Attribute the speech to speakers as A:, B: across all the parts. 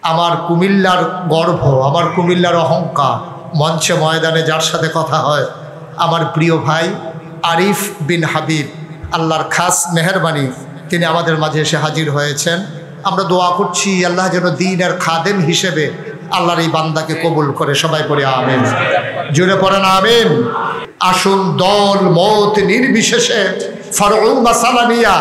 A: আমার কুমিল্লার গর্ব, আমার কুমিল্লার অহংকার, মঞ্চে ময়দানে যার সাথে কথা হয়, আমার প্রিয় ভাই আরিফ বিন হাবিব, আল্লাহর খাস মেহেরবানি, তিনি আমাদের মাঝে এসে হাজির হয়েছেন। আমরা দোয়া করছি আল্লাহ যেন দ্বীনের খাদেম হিসেবে আল্লাহর এই বান্দাকে কবুল করে। সবাই পড়ে আমিন, জুড়ে পড়েন আমিন। আসুন দল মত নির্বিশেষে ফারউ মাসালা নিয়া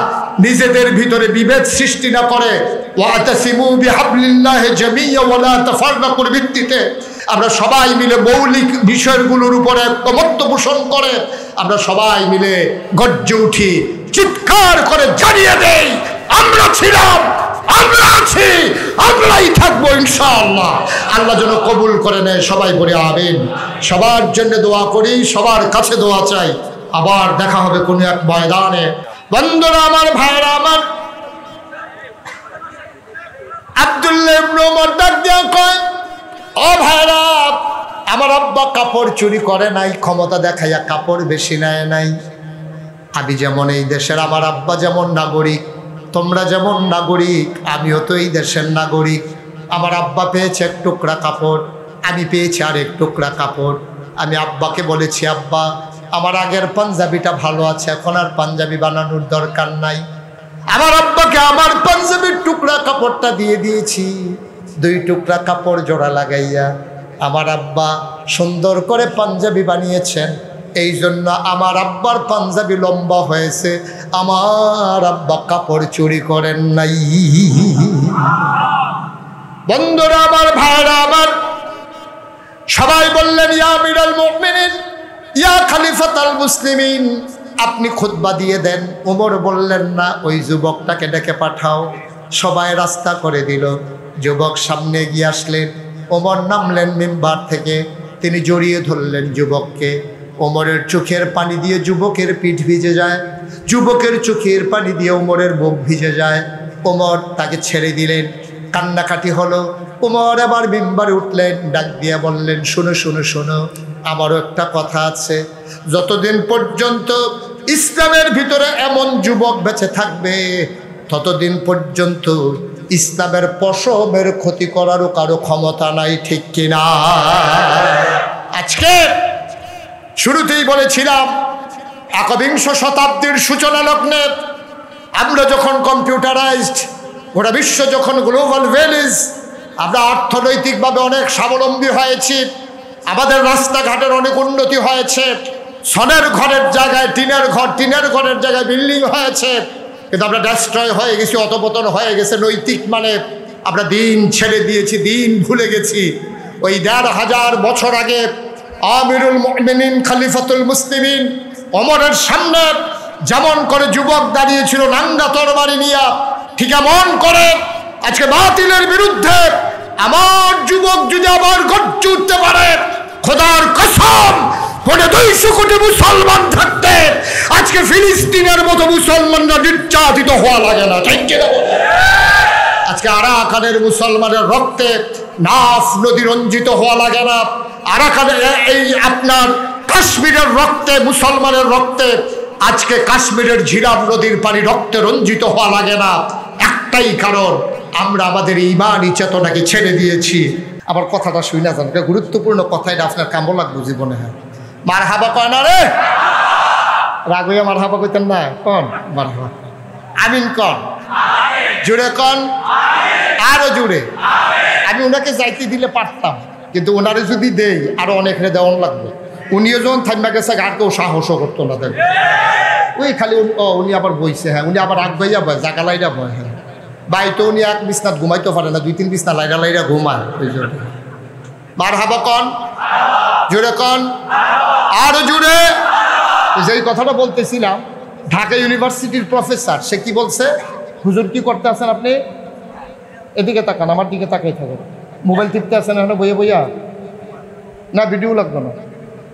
A: নিজেদের ভিতরে বিভেদ সৃষ্টি না করে ওয়াতাসিমু বিহাবলিল্লাহি জামিয়া ওয়ালা তাফাররাকুর ভিত্তিতে আমরা সবাই মিলে মৌলিক বিষয়গুলোর উপরে ঐকমত্য পোষণ করে আমরা সবাই মিলে গর্জে উঠি, চিৎকার করে জানিয়ে দেই, আমরা ছিলাম, আমরা আছি, আমরাই থাকবো ইনশাআল্লাহ। আল্লাহ যেন কবুল করে নেয়। সবাই পড়ে আমিন। সবার জন্য দোয়া করি, সবার কাছে দোয়া চাই। আবার দেখা হবে কোনো এক ময়দানে। বন্ধুরা আমার, ভাইরা আমার, আব্দুল্লাহ ইবনে ওমর ডাক দিয়া কয়, ও ভাইরা, আমার আব্বা কাপড় চুরি করে নাই, ক্ষমতা দেখাইয়া কাপড় বেশি নেয় নাই। আমি যেমন এই দেশের, আমার আব্বা যেমন নাগরিক, তোমরা যেমন নাগরিক, আমিও তো এই দেশের নাগরিক। আমার আব্বা পেয়েছে এক টুকরা কাপড়, আমি পেয়েছি আর এক টুকরা কাপড়। আমি আব্বাকে বলেছি, আব্বা আমার আগের পাঞ্জাবিটা ভালো আছে, এখন আর পাঞ্জাবি বানানোর দরকার নাই। আমার আব্বাকে আমার পাঞ্জাবির টুকরা কাপড়টা দিয়ে দিয়েছি, 2 টুকরা কাপড় জোড়া লাগাইয়া আমার আব্বা সুন্দর করে পাঞ্জাবি বানিয়েছেন। এই জন্য আমার আব্বার পাঞ্জাবি লম্বা হয়েছে, আমার আব্বা কাপড় চুরি করেন নাই। বন্ধুরা আমার, ভাইরা আমার, সবাই বললেন ইয়া আমিরুল মুমিনিন, ইয়া খলিফাতুল মুসলিমিন, আপনি খুতবা দিয়ে দেন। ওমর বললেন না, ওই যুবকটাকে ডেকে পাঠাও। সবাই রাস্তা করে দিল। যুবক সামনে গিয়ে আসলেন। ওমর নামলেন মিম্বার থেকে, তিনি জড়িয়ে ধরলেন যুবককে। ওমরের চোখের পানি দিয়ে যুবকের পিঠ ভিজে যায়, যুবকের চোখের পানি দিয়ে ওমরের বুক ভিজে যায়। ওমর তাকে ছেড়ে দিলেন, কান্নাকাটি হলো। ওমর আবার মিম্বারে উঠলেন, ডাক দিয়ে বললেন, শোনো শোনো শোনো, আমারও একটা কথা আছে। যতদিন পর্যন্ত ইসলামের ভিতরে এমন যুবক বেঁচে থাকবে, ততদিন পর্যন্ত ইসলামের পশমের ক্ষতি করারও কারো ক্ষমতা নাই, ঠিক কিনা? আজকে শুরুতেই বলেছিলাম, একবিংশ শতাব্দীর সূচনা লগ্নে আমরা যখন কম্পিউটারাইজড, গোটা বিশ্ব যখন গ্লোবাল ভিলেজ, আমরা অর্থনৈতিকভাবে অনেক স্বাবলম্বী হয়েছি, আমাদের রাস্তাঘাটের অনেক উন্নতি হয়েছে, সনের ঘরের জায়গায় টিনের ঘর, টিনের ঘরের জায়গায় বিল্ডিং হয়েছে, কিন্তু আমরা ডেস্ট্রয় হয়ে গেছি, অধপতন হয়ে গেছে নৈতিক মানে। আমরা দিন ছেড়ে দিয়েছি, দিন ভুলে গেছি। ওই 1500 বছর আগে আমিরুল মুমিনিন খলিফাতুল মুসলিমিন ওমরের সামনে যেমন করে যুবক দাঁড়িয়েছিল নাঙ্গা তরবারি নিয়ে, ঠিক এমন করে আজকে বাতিলের বিরুদ্ধে আমার যুবক যদি আবার গর্জে উঠতে পারে, খোদার কসম, 200 কোটি মুসলমান থাকতে আজকে ফিলিস্তিনের মতো মুসলমানরা নির্যাতিত হওয়া লাগে না, ঠিক কিনা? আজকে আরাকানের মুসলমানের রক্তে নাফ নদী রঞ্জিত হওয়া লাগে না। আরাকানের এই আপনার কাশ্মীরের রক্তে, মুসলমানের রক্তে আজকে কাশ্মীরের ঝিলাম নদীর পানি রক্তে রঞ্জিত হওয়া লাগে না। একটাই কারণ, আমরা আমাদের ইমানি চেতনাকে ছেড়ে দিয়েছি। আবার কথাটা শুই না, জানকে গুরুত্বপূর্ণ কথা, এটা আপনার কামও লাগবে জীবনে। হ্যাঁ, মারহাবা কয় না রে, রাগ হইয়া মারহাবা কইতেন না, কন মারহাবা, আমিন কন, জুড়ে কন, আরো জুড়ে। আমি ওনাকে যাইতে দিলে পারতাম, কিন্তু ওনারে যদি দেই আরো অনেকরে দেওয়ান লাগবে। উনিও যখন থাইমা গেছে, আর কেউ সাহসও করতো না দেখবে। ওই খালি উনি আবার বইছে, হ্যাঁ, উনি আবার আগ ভাইয়া বয়, জাগা লাইরা বয়। হ্যাঁ ভাই, তো উনি এক বিছনাত ঘুমাইতে পারে না, 2-3 বিছনা লাইরা লাইরা ঘুমায়। ওই জন্য মারহাবা কন, জুড়ে কন, আরো জুড়ে। যেই কথাটা বলতেছিলাম, ঢাকা ইউনিভার্সিটির প্রফেসর, সে কি বলছে, হুজুর কি করতে আছেন আপনি? এদিকে তাকান, আমার দিকে তাকাই থাকেন। মোবাইল টিপতে আছেন এখন বইয়া বইয়া? না, ভিডিও লাগবে না,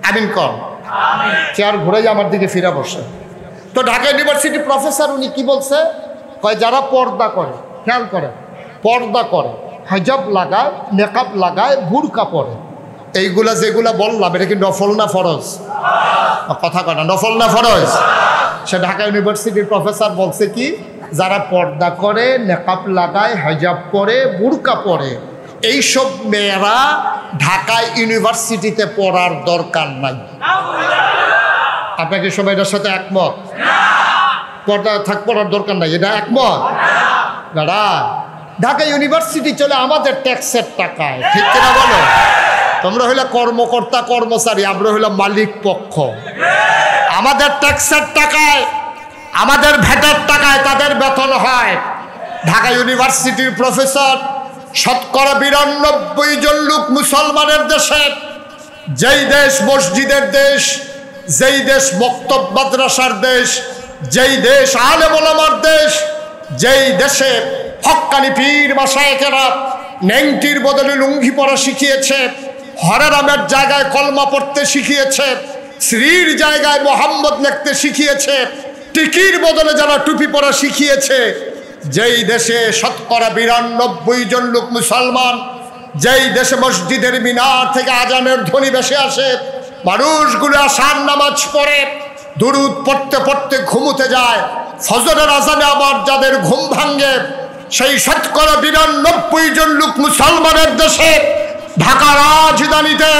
A: আমিন কন। চেয়ার ঘুরাই আমার দিকে ফিরা বসে। তো ঢাকা ইউনিভার্সিটির প্রফেসর উনি কি বলছে, কয় যারা পর্দা করে, খেয়াল করে, পর্দা করে, হিজাব লাগায়, মেকআপ লাগায়, বুরকা পরে, এইগুলা যেগুলা বললাম, এটা কি নফল না ফরজ? কথা কয় না, নফল না ফরজ? সে ঢাকা ইউনিভার্সিটির প্রফেসর বলছে কি, যারা পর্দা করে, মেকআপ লাগায়, হিজাব পরে, বুরকা পরে, এইসব মেয়েরা ঢাকা ইউনিভার্সিটিতে পড়ার দরকার নাই। আপনাকে সবাই এটার সাথে একমত? পড়ার দরকার নাই, এটা একমত? দাদা, ঢাকা ইউনিভার্সিটি চলে আমাদের ট্যাক্সের টাকায়, ঠিক কিনা বলো? তোমরা হইলে কর্মকর্তা কর্মচারী, আমরা হইলাম মালিক পক্ষ। আমাদের ট্যাক্সের টাকায়, আমাদের ভ্যাটের টাকায় তাদের বেতন হয়। ঢাকা ইউনিভার্সিটির প্রফেসর, শতকরা ৯২ জন লোক মুসলমানের দেশে, যেই দেশ মসজিদের দেশ, যেই দেশ মক্তব মাদ্রাসার দেশ, যেই দেশ আলেম ওলামার দেশ, যেই দেশে হক্কানি পীর মাশায়েখেরা নেংটির বদলে লুঙ্গি পরা শিখিয়েছে, হরে রামের জায়গায় কলমা পড়তে শিখিয়েছে, শ্রীর জায়গায় মোহাম্মদ লিখতে শিখিয়েছে, টিকির বদলে যারা টুপি পরা শিখিয়েছে, যেই দেশে শতকরা ৯২ জন লোক মুসলমান, যেই দেশে মসজিদের মিনার থেকে আজানের ধ্বনি ভেসে আসে, মানুষগুলো আসার নামাজ পড়ে, দুরুদ পড়তে পড়তে ঘুমোতে যায়, ফজরের আজানে আবার যাদের ঘুম ভাঙ্গে, সেই শতকরা ৯২ জন লোক মুসলমানের দেশে ঢাকা রাজধানীতে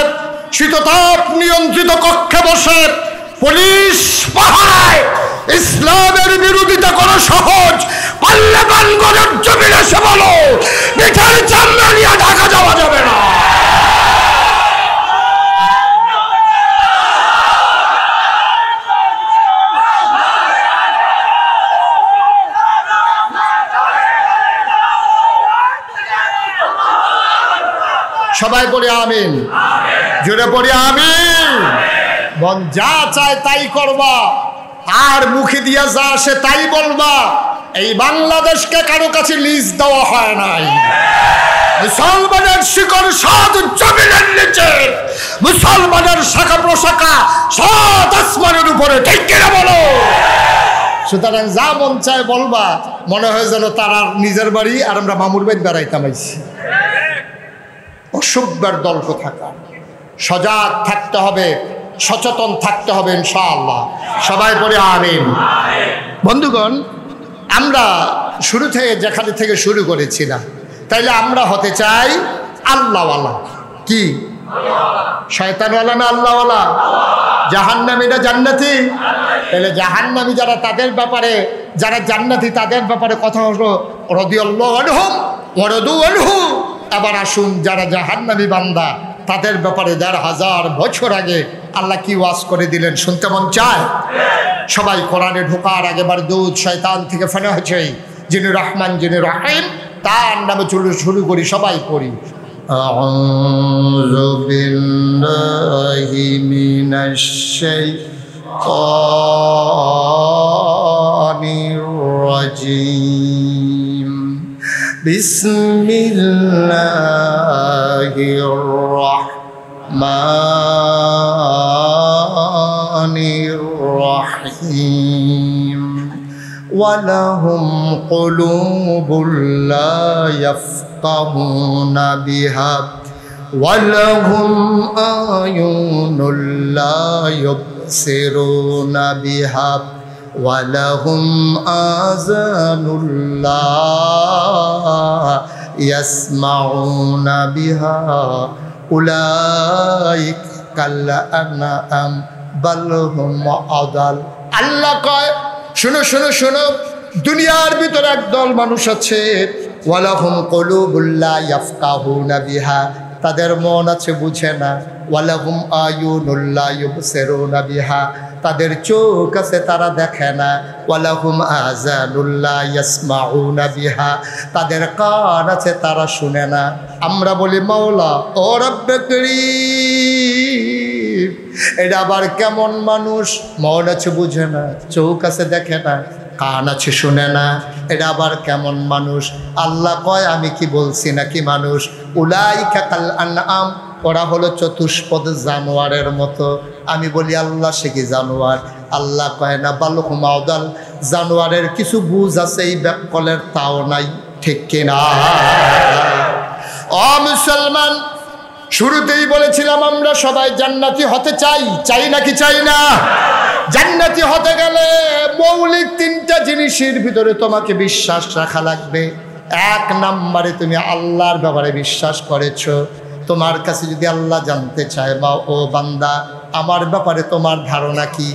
A: শীততাপ নিয়ন্ত্রিত কক্ষে বসে পুলিশ পাহারায় ইসলামের বিরোধিতা করা সহজ, পাল্লে বানগরের জমিনে এসে বলো পিঠের চামড়া নিয়ে ঢাকা যাওয়া যাবে না। সবাই পড়ি আমিন, জোরে পড়ি আমিন। মন যা চায় তাই করবা, আর মুখে দিয়া যা আসে তাই বলবা। এই বাংলাদেশকে কারো কাছে লিজ দেওয়া হয় নাই। মুসলমানের শিকড় সাত জমিনের নিচে, মুসলমানের শাখা প্রশাখা সাত আসমানের উপরে, ঠিক কিনা বলো? সুতরাং যা মন চায় বলবা, মনে হয় যেন তারা নিজের বাড়ি আর আমরা মামুর বাড়ি বেড়াইতাম আইছি। অসভ্যের দল কোথাকার। সজাগ থাকতে হবে, সচেতন থাকতে হবে ইনশাআল্লাহ। সবাই পড়ে আমিন। বন্ধুগণ, আমরা শুরু থেকে যেখানে থেকে শুরু করেছিলাম, তাইলে আমরা হতে চাই আল্লাহওয়ালা। কি শয়তানওয়ালা না আল্লাহওয়ালা? জাহান্নামীরা জান্নাতি, তাহলে জাহান্নামী যারা তাদের ব্যাপারে, যারা জান্নাতি তাদের ব্যাপারে কথা হলো রাদিয়াল্লাহু আনহুম ওয়া রাদু আনহু। আবার আসুন যারা জাহান্নামী বান্দা, তাদের ব্যাপারে ১৫০০ বছর আগে আল্লাহ কি ওয়াজ করে দিলেন শুনতে মন চায়? সবাই কোরআনে ঢোকার আগে বার দুধ শয়তান থেকে ফেলা হয়েছে, যিনি রহমান যিনি রহিম, তার নামে শুরু করি, সবাই পড়ি। আউযু বিল্লাহি মিনাশ শাইতানির রাজীম। বিসমিল্লাহির রাহমানির রাহিম। ওয়ালাহুম কুলুবুল লা ইয়াফকাহুনা বিহা ওয়ালাহুম আয়ুনুল লা ইউবসিরুনা বিহা ওয়ালাহুম আযানুল লা ইয়াসমাউনা বিহা উলাইকা কাল আনআম বাল হুম আদাল। আল্লাহ কয়, শোনো শোনো শোনো, দুনিয়ার ভিতরে একদল মানুষ আছে, ওয়ালাহুম কুলুবুল লা ইয়াফকাহুনা বিহা, তাদের মন আছে বুঝে না, ওয়ালাহুম আয়ুনুল লা ইউবসিরুনা বিহা, তাদের চোখ আছে তারা দেখে না, ওয়ালাহুম আযানুল লা ইয়াসমাউনা বিহা, তাদের কান আছে তারা শুনে না। আমরা বলি মাওলা ও রব্বে করিম, এটা আবার কেমন মানুষ? মন আছে বুঝে না, চোখ আছে দেখে না, কান আছে শুনে না, এটা আবার কেমন মানুষ? আল্লাহ কয়, আমি কি বলছি নাকি মানুষ? উলাইকা কাল আনআম, ওরা হলো চতুষ্পদ জানোয়ারের মতো। আমি বলি আল্লাহ সে কি জানোয়ার? আল্লাহ কয় না, বাল হুম আদাল, জানোয়ারের কিছু বুঝ আছে এই ব্যাককলের তাও নাই, ঠিক কিনা? ও মুসলমান, শুরুতেই বলেছিলাম আমরা সবাই জান্নাতি হতে চাই, চাই নাকি চাই না? জান্নাতি হতে গেলে মৌলিক ৩টা জিনিসের ভিতরে তোমাকে বিশ্বাস রাখা লাগবে। এক নম্বরে তুমি আল্লাহর ব্যাপারে বিশ্বাস করেছো। তোমার কাছে যদি আল্লাহ জানতে চায় মা ও বান্দা আমার ব্যাপারে তোমার ধারণা কি,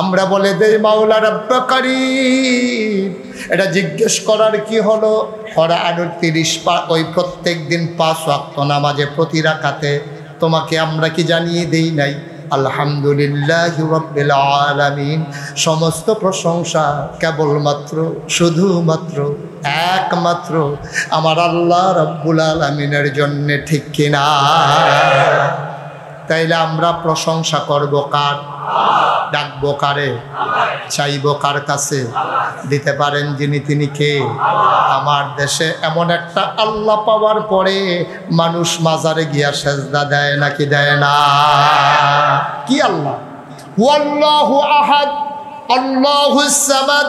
A: আমরা বলে দেই মাওলা রব্বুল কারীম। এটা জিজ্ঞেস করার কি হলো? কোরআনুল 30 ওই প্রত্যেক দিন 5 ওয়াক্ত নামাজে প্রতি রাকাতে তোমাকে আমরা কি জানিয়ে দেই নাই আলহামদুলিল্লাহি রাব্বিল আলামিন, সমস্ত প্রশংসা কেবলমাত্র শুধুমাত্র একমাত্র আমার আল্লাহ রাব্বুল আলামিনের জন্য, ঠিক কিনা? তাইলে আমরা প্রশংসা করব কার? ডাকবো কারে? চাইবো কার কাছে? দিতে পারেন যিনি, তিনি কে? আমার দেশে এমন একটা আল্লাহ পাওয়ার পরে মানুষ মাজারে গিয়া সেজদা দেয় নাকি দেয় না? কি আল্লাহ? ওয়াল্লাহু আহাদ আল্লাহুস সামাদ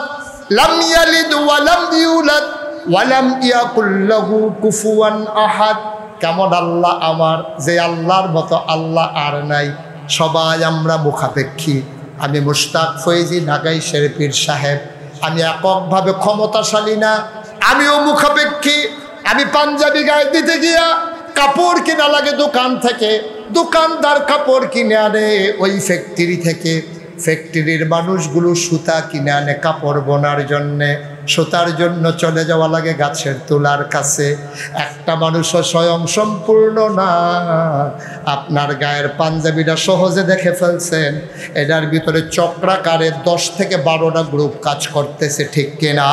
A: লাম ইয়ালিদ ওয়া লাম ইউলাদ ওয়া লাম ইয়াকুল লাহু কুফুয়ান আহাদ। কেমন আল্লাহ আমার, যে আল্লাহর মতো আল্লাহ আর নাই। সবাই আমরা মুখাপেক্ষী। আমি মুশতাক ফৈজি ঢাকাই শেরপীর সাহেব, আমি এককভাবে ক্ষমতাশালী না, আমিও মুখাপেক্ষী। আমি পাঞ্জাবি গায়ে দিতে গিয়া কাপড় কিনা লাগে দোকান থেকে, দোকানদার কাপড় কিনে আনে ওই ফ্যাক্টরি থেকে, ফ্যাক্টরির মানুষগুলো সুতা কিনে আনে কাপড় বোনার জন্যে, সুতার জন্য চলে যাওয়া লাগে গাছের তোলার কাছে। একটা মানুষও স্বয়ং সম্পূর্ণ না। আপনার গায়ের পাঞ্জাবিটা সহজে দেখে ফেলছেন, এটার ভিতরে চক্রাকারে 10 থেকে 12টা গ্রুপ কাজ করতেছে, ঠিক কিনা?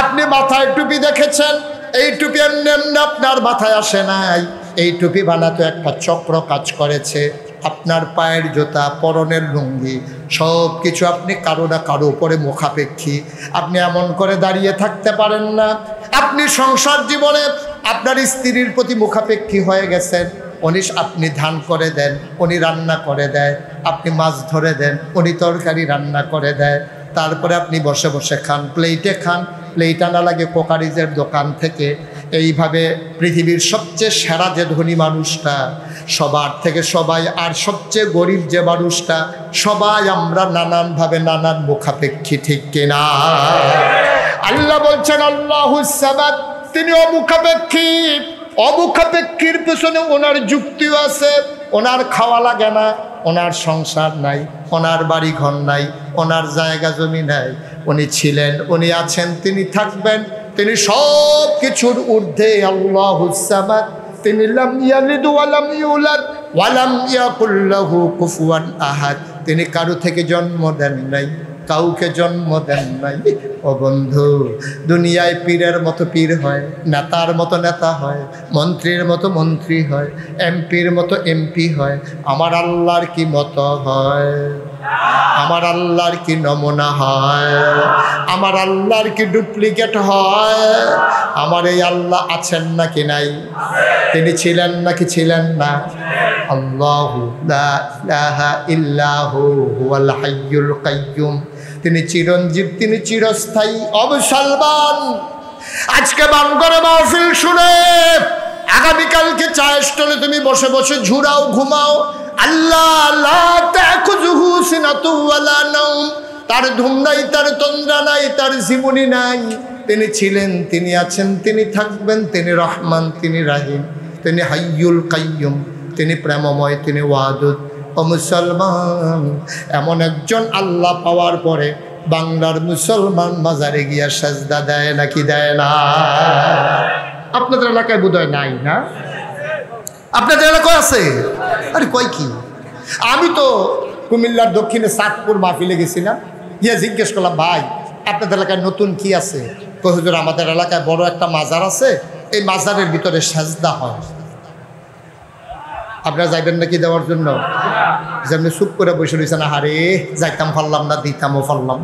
A: আপনি মাথায় টুপি দেখেছেন, এই টুপি এমনি এমনি আপনার মাথায় আসে নাই, এই টুপি বানাতে একটা চক্র কাজ করেছে। আপনার পায়ের জুতা, পরনের লুঙ্গি, সব কিছু আপনি কারো না কারো উপরে মুখাপেক্ষী। আপনি এমন করে দাঁড়িয়ে থাকতে পারেন না। আপনি সংসার জীবনে আপনার স্ত্রীর প্রতি মুখাপেক্ষী হয়ে গেছেন। আপনি ধান করে দেন, উনি রান্না করে দেয়। আপনি মাছ ধরে দেন, উনি তরকারি রান্না করে দেয়। তারপরে আপনি বসে বসে খান, প্লেটে খান, প্লেট আনা লাগে কোকারিজের দোকান থেকে। এইভাবে পৃথিবীর সবচেয়ে সেরা যে ধনী মানুষটা, সবার থেকে সবাই, আর সবচেয়ে গরিব যে মানুষটা, সবাই আমরা নানানভাবে নানান মুখাপেক্ষী, ঠিক কিনা? আল্লাহ বলছেন আল্লাহুস সামাদ, তিনি অমুখাপেক্ষী। অমুখাপেক্ষীর পেছনে ওনার যুক্তিও আছে। ওনার খাওয়া লাগে না, ওনার সংসার নাই, ওনার বাড়ি ঘর নাই, ওনার জায়গা জমি নাই। উনি ছিলেন, উনি আছেন, তিনি থাকবেন, তিনি সব কিছুর ঊর্ধ্বে। আল্লাহুস সামাদ, তিনি লাম ইয়ালিদ ওয়া লাম ইউলাদ ওয়া লাম ইয়াকুল লাহু কুফুয়ান আহাদ। তিনি কারো থেকে জন্ম দেন নাই, কাউকে জন্ম দেন নাই। ও বন্ধু, দুনিয়ায় পীরের মতো পীর হয়, নেতার মতো নেতা হয়, মন্ত্রীর মতো মন্ত্রী হয়, এমপির মতো এমপি হয়। আমার আল্লাহর কি মতো হয়? আমার আল্লাহর কি নমুনা হয়? আমার আল্লাহর কি ডুপ্লিকেট হয়? আমার এই আল্লাহ আছেন নাকি নাই? তিনি ছিলেন নাকি ছিলেন না? আল্লাহু লা ইলাহা ইল্লাহু হুয়াল হাইয়ুল কাইয়্যুম। তিনি চিরঞ্জীব, তিনি চিরস্থায়ী, অবসলবান। আজকে বানগরে মাহফিল শুনে আগামীকালকে চায়ের স্টলে তুমি বসে বসে ঝুরাও, ঘুমাও। আল্লাহ লা তাখুযুহু সিনাতুন ওয়ালা নাওম, তার ঘুম নাই, তার তন্দ্রা নাই, তার জীবনী নাই। তিনি ছিলেন, তিনি আছেন, তিনি থাকবেন। তিনি রহমান, তিনি রাহিম, তিনি হাইয়ুল কাইয়্যুম, তিনি প্রেমময়, তিনি ওয়াদুদ। ও মুসলমান, এমন একজন আল্লাহ পাওয়ার পরে বাংলার মুসলমান মাজারে গিয়া সেজদা দেয় নাকি দেয় না? আপনাদের এলাকায় বোধহয় নাই না? আপনাদের এলাকায় আছে? আরে কয় কি, আমি তো কুমিল্লার দক্ষিণে চাঁদপুর মাহফিলে গেছিলাম, গিয়ে জিজ্ঞেস করলাম, ভাই আপনাদের এলাকায় নতুন কি আছে? কই হুজুর, আমাদের এলাকায় বড় একটা মাজার আছে, এই মাজারের ভিতরে সেজদা হয়। আপনারা যাইবেন নাকি দেওয়ার জন্য? যেমনি চুপ করে বসে রয়েছে না, হারে যাইতাম পারলাম না, দিতামও পারলাম।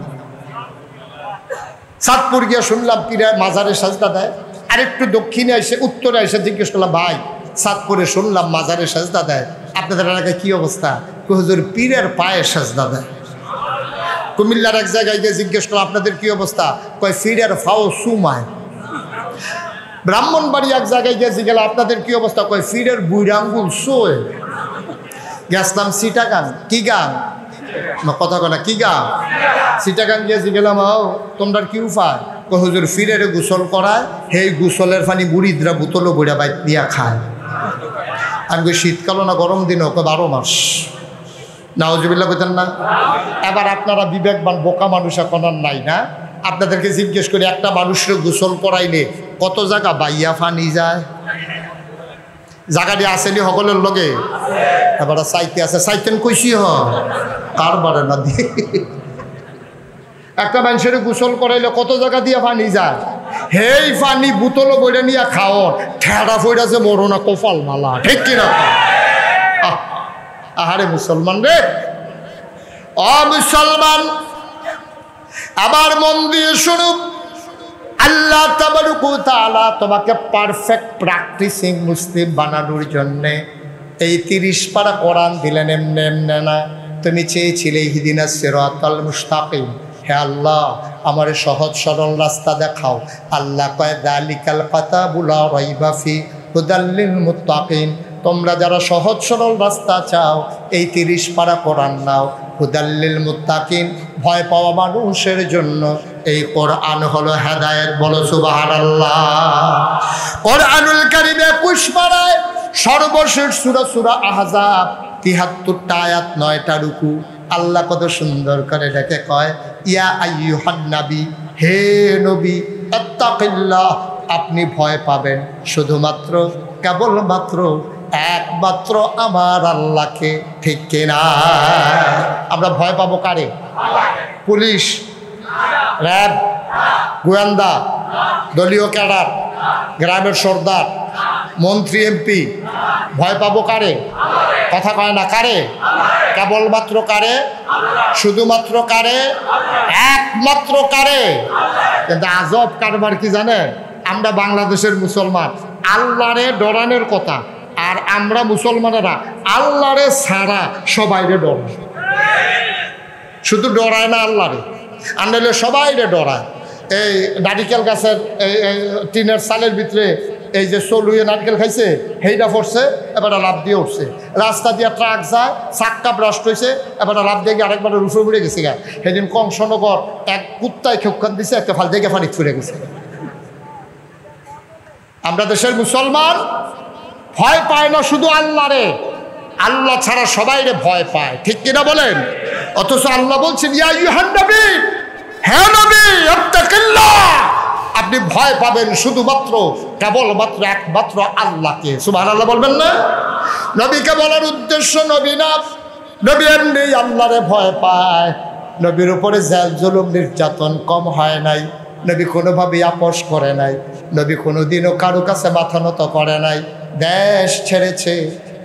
A: চাঁদপুর গিয়ে শুনলাম পীরের মাজারে সেজদা দেয়। আরেকটু দক্ষিণে এসে, উত্তরে এসে জিজ্ঞেস করলাম, ভাই চাঁদপুরে শুনলাম মাজারে সেজদা দেয়, আপনাদের এলাকায় কি অবস্থা? হুজুর পীরের পায়ে সেজদা দেয়। কুমিল্লার এক জায়গায় গিয়ে জিজ্ঞেস করলাম, আপনাদের কি অবস্থা? কয় পীরের ফাও সুমায়। ব্রাহ্মণবাড়ি এক জায়গায় গেছি, গেলে আপনাদের কি অবস্থা? কয় পীরের বুড়ি আঙ্গুল সোয়ে। গেছিলাম চিটাগাং। কি গান? কথা কনা কি গান? চিটাগাং গিয়েছি, গেলাম, তোমরা কি উপায়? হুজুর ফিরের গোসল করায়, সেই গোসলের পানি বুড়িদরা বোতলও বইরা বাইক দিয়া খায়। আমি কই শীতকালও না গরম দিনও, 12 মাস। নাউজুবিল্লাহ কইতেন না? এবার আপনারা বিবেকবান বোকা মানুষ এখন আর নাই না? আপনাদেরকে জিজ্ঞেস করি, একটা মানুষের গোসল করাইলে কত জায়গা বাইয়া ফানি যায়? জায়গাটি আসেনি সকলের লগে? এবার চাইতে আছে, চাইতেন কইসি হ কারবারে না দিয়ে। একটা মানুষের গোসল করাইলে কত জায়গা দিয়ে পানি যায়? হেই পানি বোতলও বইটা নিয়ে খাও, ঠেড়া ফইরা যে মরো না কপাল মালা, ঠিক কিনা? আহারে মুসলমান রে, ও মুসলমান আবার মন দিয়ে শুনুন, আল্লাহ তাবারক ওয়া তাআলা তোমাকে পারফেক্ট প্র্যাকটিসিং মুসলিম বানানোর জন্যে এই 30 পারা কোরআন দিলেন। এমনি এমনি না, তুমি চেয়েছিলে ইহদিনাস সিরাতাল মুস্তাকিম, হে আল্লাহ আমার সহজ সরল রাস্তা দেখাও। আল্লাহ কয় যালিকাল কিতাবু লা রাইবা ফি হুদাল লিল মুত্তাকিন, তোমরা যারা সহজ সরল রাস্তা চাও এই 30 পারা কোরআন নাও। হুদাল লিল মুত্তাকিন, ভয় পাওয়া মানুষের জন্য এই কোরআন হলো হেদায়েত। বলো সুবহানাল্লাহ। কোরআনুল কারীম 21 পারায় সর্বশেষ সূরা সূরা আহজাব 73টা আয়াত 9টা রুকু। আল্লাহ কত সুন্দর করে ডেকে কয়, ইয়া আইয়ুহান নবী, হে নবী, আত্তাকিল্লাহ, আপনি ভয় পাবেন শুধুমাত্র কেবলমাত্র একমাত্র আমার আল্লাহকে, ঠিক কিনা? আমরা ভয় পাবো কারে? পুলিশ, র্যাব, গোয়েন্দা, দলীয় ক্যাডার, গ্রামের সর্দার, মন্ত্রী, এমপি? ভয় পাবো কারে? কথা কয় না, কারে? কেবলমাত্র কারে? শুধুমাত্র কারে? একমাত্র কারে? কিন্তু আজব কারবার কি জানে, আমরা বাংলাদেশের মুসলমান আল্লাহরে ডরানোর কথা, আর আমরা মুসলমানেরা আল্লাহরে ছাড়া সবাইরে ডরায়। শুধু ডরায় না আল্লাহরে, আনলে সবাইরে ডরায়। এই নারিকেল গাছের টিনের সালের ভিতরে এই যে চলুয়ে নারকেল খাইছে, সেইটা পড়ছে, এবার লাভ দিয়ে উঠছে। রাস্তা দিয়ে ট্রাক যায়, চাক্কা ব্রাস্ট হয়েছে, এবার লাভ দিয়ে গিয়ে আরেকবার রুফে উড়ে গেছে গা। সেদিন কংসনগর এক কুত্তায় খেক্ষণ দিছে, একটা ফাল দিয়ে ফানি ছুড়ে গেছে। আমরা দেশের মুসলমান ভয় পায় না শুধু আল্লাহরে, আল্লাহ ছাড়া সবাইরে ভয় পায়, ঠিক কিনা বলেন? অথচ আল্লাহ বলছেন, ইয়া আইয়ুহান নবী, হে নবী, আত্তাকিল্লাহ, আপনি ভয় পাবেন শুধুমাত্র কেবলমাত্র একমাত্র আল্লাহকে। সুবহানাল্লাহ বলবেন না? নবীকে বলার উদ্দেশ্য নবী না, নবী এমনি আল্লাহরে ভয় পায়। নবীর উপরে জেল জুলুম নির্যাতন কম হয় নাই, নবী কোনোভাবেই আপোষ করে নাই, নবী কোনোদিনও কারো কাছে মাথা নত করে নাই। দেশ ছেড়েছে,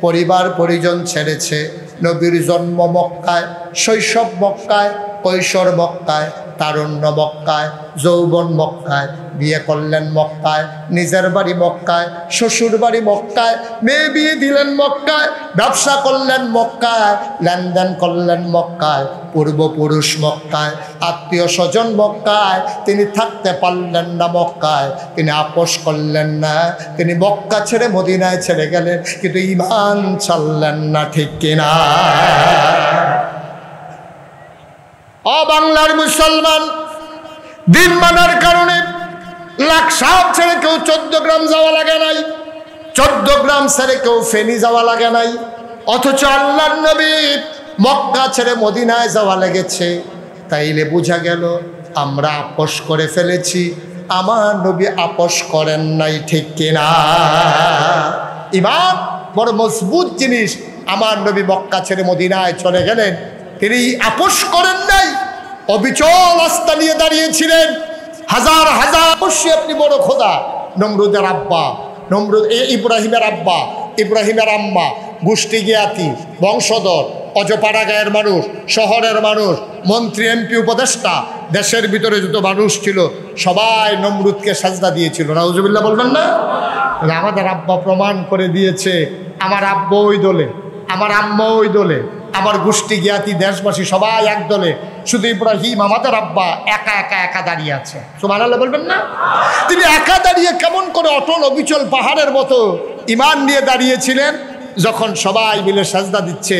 A: পরিবার পরিজন ছেড়েছে, নবীর জন্ম মক্কায়, শৈশব মক্কায়, কৈশোর মক্কায়, তারুণ্য মক্কায়, যৌবন মক্কায়, বিয়ে করলেন মক্কায়, নিজের বাড়ি মক্কায়, শ্বশুর বাড়ি মক্কায়, মেয়ে বিয়ে দিলেন মক্কায়, ব্যবসা করলেন মক্কায়, লেনদেন করলেন মক্কায়, পূর্বপুরুষ মক্কায়, আত্মীয় স্বজন মক্কায়। তিনি থাকতে পারলেন না মক্কায়, তিনি আপোষ করলেন না, তিনি মক্কা ছেড়ে মদিনায় ছেড়ে গেলেন, কিন্তু ঈমান ছাড়লেন না, ঠিক কিনা? ও বাংলার মুসলমান, দিন মানার কারণে লাকসাম ছেড়ে কেউ 14 গ্রাম যাওয়া লাগে নাই, 14 গ্রাম ছেড়ে কেউ ফেনী যাওয়া লাগে নাই, অথচ আল্লাহর নবী মক্কা ছেড়ে মদিনায় যাওয়া লেগেছে। তাইলে বোঝা গেল আমরা আপোষ করে ফেলেছি, আমার নবী আপোষ করেন নাই, ঠিক কিনা? ঈমান বড় মজবুত জিনিস। আমার নবী মক্কা ছেড়ে মদিনায় চলে গেলেন, তিনি আপোষ করেন নাই, অবিচল আস্থা নিয়ে দাঁড়িয়েছিলেন। হাজার হাজার অবশ্যই আপনি বড় খোদা, নমরুদের আব্বা, নমরুদ ইব্রাহিমের আব্বা, ইব্রাহিমের আম্মা, গোষ্ঠী জ্ঞাতি, বংশধর, অজপাড়া গায়ের মানুষ, শহরের মানুষ, মন্ত্রী, এমপি, উপদেষ্টা, দেশের ভিতরে যত মানুষ ছিল সবাই নমরুদকে সাজদা দিয়েছিল। নাউজুবিল্লাহ বলবেন না? আমাদের আব্বা প্রমাণ করে দিয়েছে, আমার আব্বা ওই দলে, আমার আম্মা ওই দলে, আমার গোষ্ঠী জ্ঞাতি, দেশবাসী সবাই এক দলে, শুধু ইব্রাহিম আমাদের আব্বা একা একা একা দাঁড়িয়ে আছে। সুবহানাল্লাহ বলবেন না? তিনি একা দাঁড়িয়ে কেমন করে অটল অবিচল পাহাড়ের মতো ঈমান নিয়ে দাঁড়িয়েছিলেন। যখন সবাই মিলে সাজদা দিচ্ছে,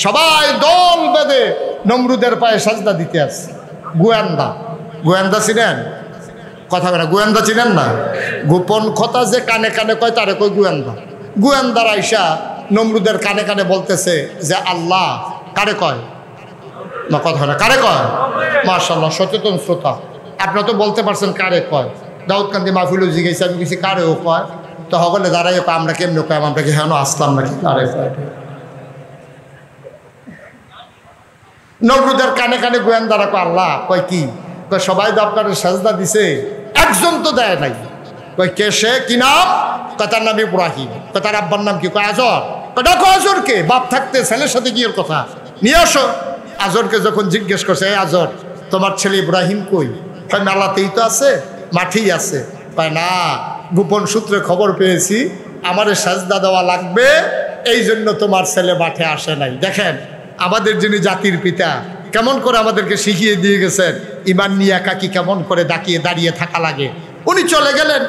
A: সবাই দল বেঁধে নমরুদের পায়ে সাজদা দিতে আসছে। গোয়েন্দা, গোয়েন্দা ছিলেন, কথা বলে গোয়েন্দা চিনেন না? গোপন কথা যে কানে কানে কয় তারে কই গোয়েন্দা। গোয়েন্দার আইসা নমরুদের কানে কানে বলতেছে যে আল্লাহ কারে কয় না, কথা না কারে কয়। মাশাআল্লাহ, সচেতন শ্রোতা। আপনারা তো বলতে পারছেন কারে কয়। দাউদকান্দি মাহফিলও জিজ্ঞেস আমি কিছু কারেও কয়, তো হগলে দাঁড়াই আমরা কেমনে কয়, আমরা কি হেন আসলাম নাকি কারে কয়। নমরুদের কানে কানে গোয়েন্দারা কয় আল্লাহ কয় কি কয়, সবাই তো আপনার সাজদা দিছে, একজন তো দেয় নাই। কয় কে সে, কি নাম? কয় তার নাম ইব্রাহিম। কয় তার আব্বার নাম কি? কয় আজর। কয় দেখো আজরকে, বাপ থাকতে ছেলের সাথে কি এর কথা, নিয়ে আসো। আজরকে যখন জিজ্ঞেস করছে এই আজর তোমার ছেলে ইব্রাহিম কই? কয় মেলাতেই তো আছে, মাঠেই আছে। কয় না, গোপন সূত্রে খবর পেয়েছি আমারে সাজদা দেওয়া লাগবে, এই জন্য তোমার ছেলে মাঠে আসে নাই। দেখেন আমাদের যিনি জাতির পিতা কেমন করে আমাদেরকে শিখিয়ে দিয়ে গেছেন ইমান নিয়ে একাকি কেমন করে দাঁড়িয়ে থাকা লাগে। উনি চলে গেলেন।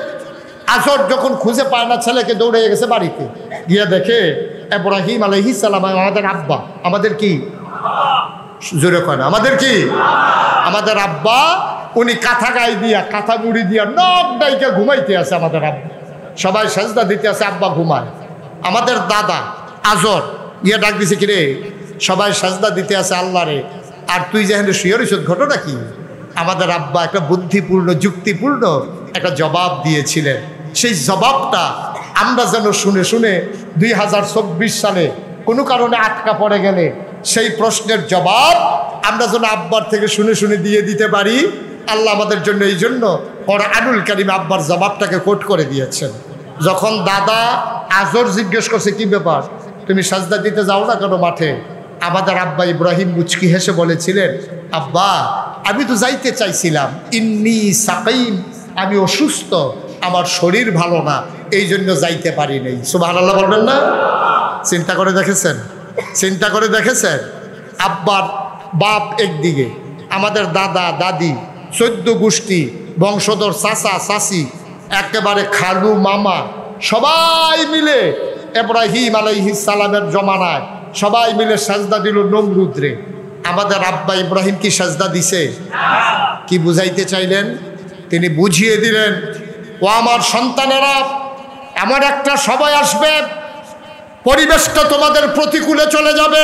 A: আজর যখন খুঁজে পায় না ছেলেকে, দৌড়ে গেছে বাড়িতে, গিয়ে দেখে ইব্রাহিম আলাইহিস সালাম আমাদের আব্বা, আমাদের কি জোরে কয় না, আমাদের কি, আমাদের আব্বা, উনি কাঁথা গায়ে দিয়া কাঁথা মুড়ি দিয়া নখ ডাইকে ঘুমাইতে আছে। আমাদের আব্বা সবাই সাজদা দিতে আছে, আব্বা ঘুমায়। আমাদের দাদা আজর গিয়ে ডাক দিছে, কিরে সবাই সাজদা দিতে আছে আল্লাহ রে, আর তুই যেখানে শুয়ে রইছ, ঘটনা কি? আমাদের আব্বা একটা বুদ্ধিপূর্ণ যুক্তিপূর্ণ একটা জবাব দিয়েছিলেন। সেই জবাবটা আমরা যেন শুনে শুনে 2024 সালে কোনো কারণে আটকা পড়ে গেলে সেই প্রশ্নের জবাব আমরা যেন আব্বার থেকে শুনে শুনে দিয়ে দিতে পারি। আল্লাহ আমাদের জন্য এই জন্য কোরআনুল কারীম আব্বার জবাবটাকে কোট করে দিয়েছেন। যখন দাদা আজর জিজ্ঞেস করছে কি ব্যাপার, তুমি সাজদা দিতে যাও না কেন মাঠে? আমাদের আব্বা ইব্রাহিম মুচকি হেসে বলেছিলেন, আব্বা আমি তো যাইতে চাইছিলাম, ইন্নী সাকাইম, আমি অসুস্থ, আমার শরীর ভালো না, এই জন্য যাইতে পারি নাই। সুবহানাল্লাহ বলবেন না? চিন্তা করে দেখেছেন? চিন্তা করে দেখেছেন? আব্বার বাপ একদিকে, আমাদের দাদা দাদি 14 গোষ্ঠী বংশধর, চাচা চাচি, একেবারে খালু মামা, সবাই মিলে ইব্রাহিম আলাইহিস সালামের জমানায় সবাই মিলে সাজদা দিল নমরুদরে। আমাদের আব্বা ইব্রাহিম কি সাজদা দিছে? কি বুঝাইতে চাইলেন? তিনি বুঝিয়ে দিলেন, ও আমার সন্তানেরা, এমন একটা সময় আসবে পরিবেশটা তোমাদের প্রতিকূলে চলে যাবে,